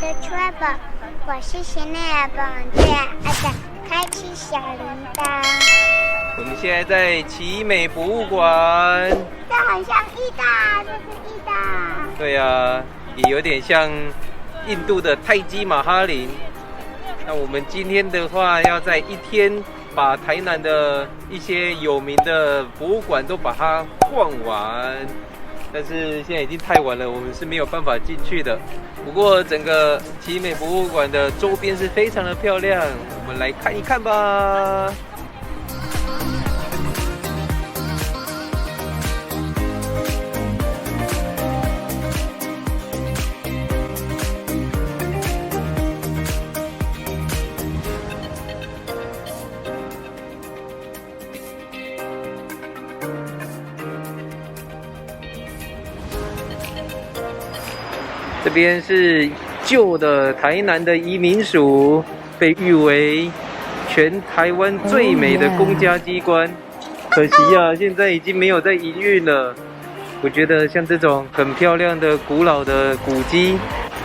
的 Trouble， 我是贤内尔本最爱的，开启小铃铛。我们现在在奇美博物馆，这很像意大，这是意大。对呀，也有点像印度的泰姬玛哈陵。那我们今天的话，要在一天把台南的一些有名的博物馆都把它逛完。但是现在已经太晚了，我们是没有办法进去的。不过整个奇美博物馆的周边是非常的漂亮，我们来看一看吧。这边是旧的台南的移民署，被誉为全台湾最美的公家机关。可惜啊，现在已经没有在营运了。我觉得像这种很漂亮的古老的古迹，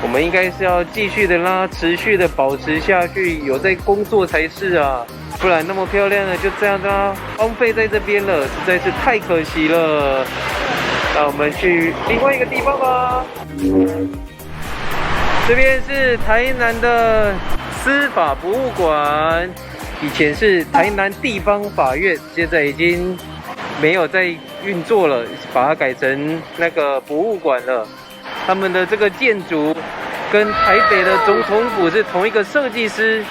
我们应该是要继续的持续的保持下去，有在工作才是啊，不然那么漂亮的就这样荒废在这边了，实在是太可惜了。那我们去另外一个地方吧。这边是台南的司法博物馆，以前是台南地方法院，现在已经没有在运作了，把它改成那个博物馆了。他们的这个建筑跟台北的总统府是同一个设计师，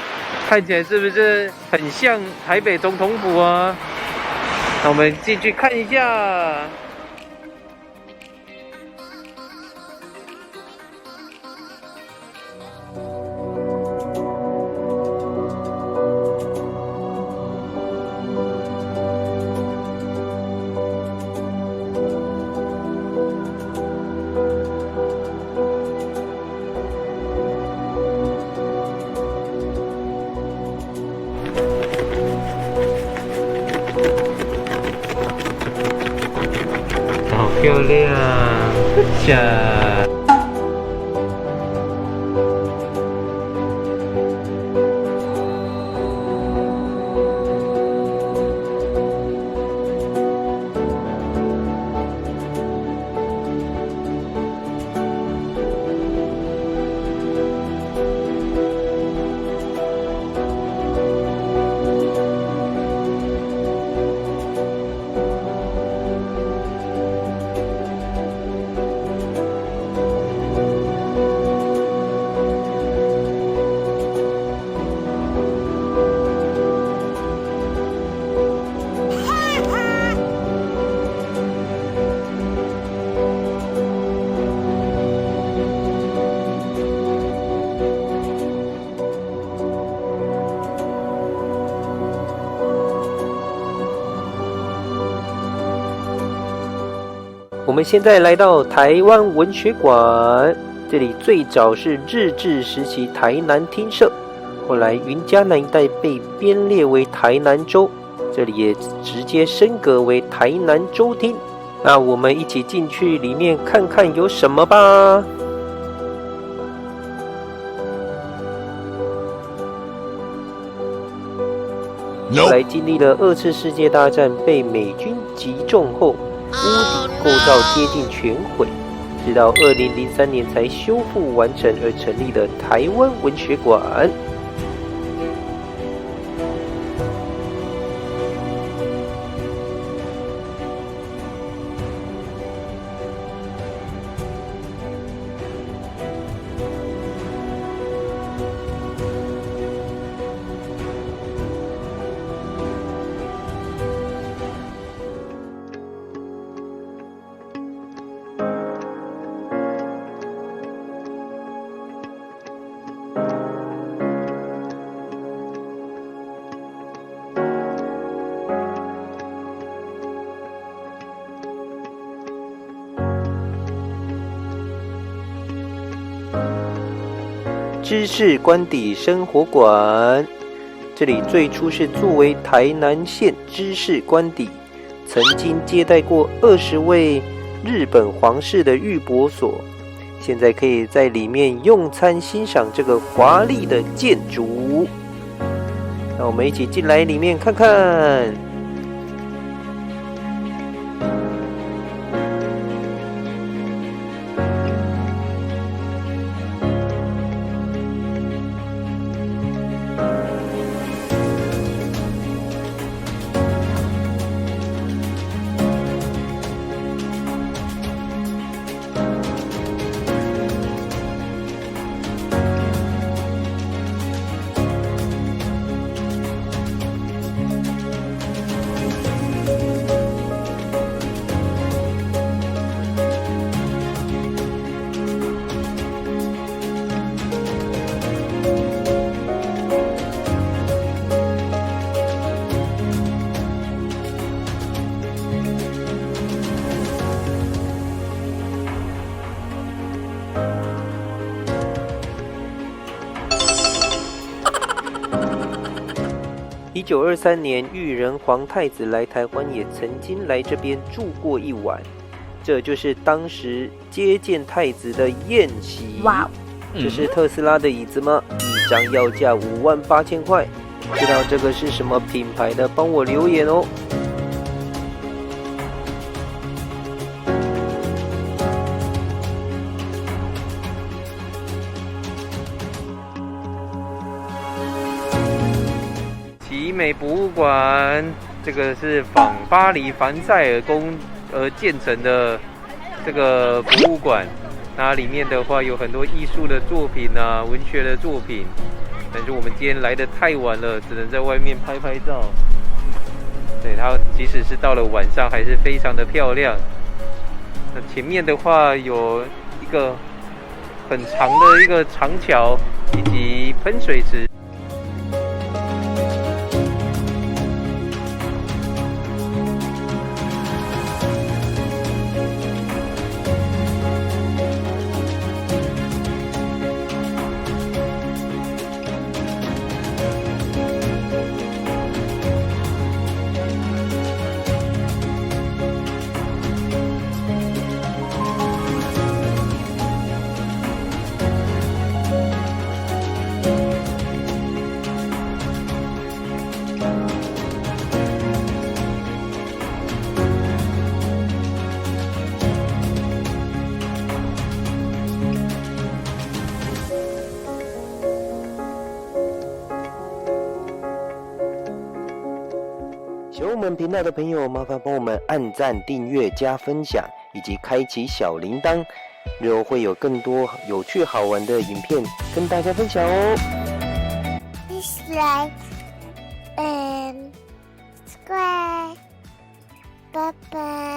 看起来是不是很像台北总统府啊？那我们进去看一下。好漂亮，下。我们现在来到台湾文学馆，这里最早是日治时期台南厅舍，后来云嘉南一带被编列为台南州，这里也直接升格为台南州厅。那我们一起进去里面看看有什么吧。后来经历了2次世界大战被美军击中后，屋顶构造接近全毁，直到2003年才修复完成而成立的台湾文学馆。知识官邸生活馆，这里最初是作为台南县知识官邸，曾经接待过20位日本皇室的御博所，现在可以在里面用餐欣赏这个华丽的建筑。那我们一起进来里面看看。1923年，裕仁皇太子来台湾，也曾经来这边住过一晚。这就是当时接见太子的宴席。哇，这是特斯拉的椅子吗？一张要价58000块。知道这个是什么品牌的，帮我留言哦。奇美博物馆，这个是仿巴黎凡塞尔宫而建成的这个博物馆。那里面的话有很多艺术的作品啊，文学的作品。但是我们今天来的太晚了，只能在外面拍拍照。对，它即使是到了晚上，还是非常的漂亮。那前面的话有一个很长的一个长桥，以及喷水池。喜欢我们频道的朋友，麻烦帮我们按赞、订阅、加分享，以及开启小铃铛，日后会有更多有趣好玩的影片跟大家分享哦。Please like and subscribe. Bye bye.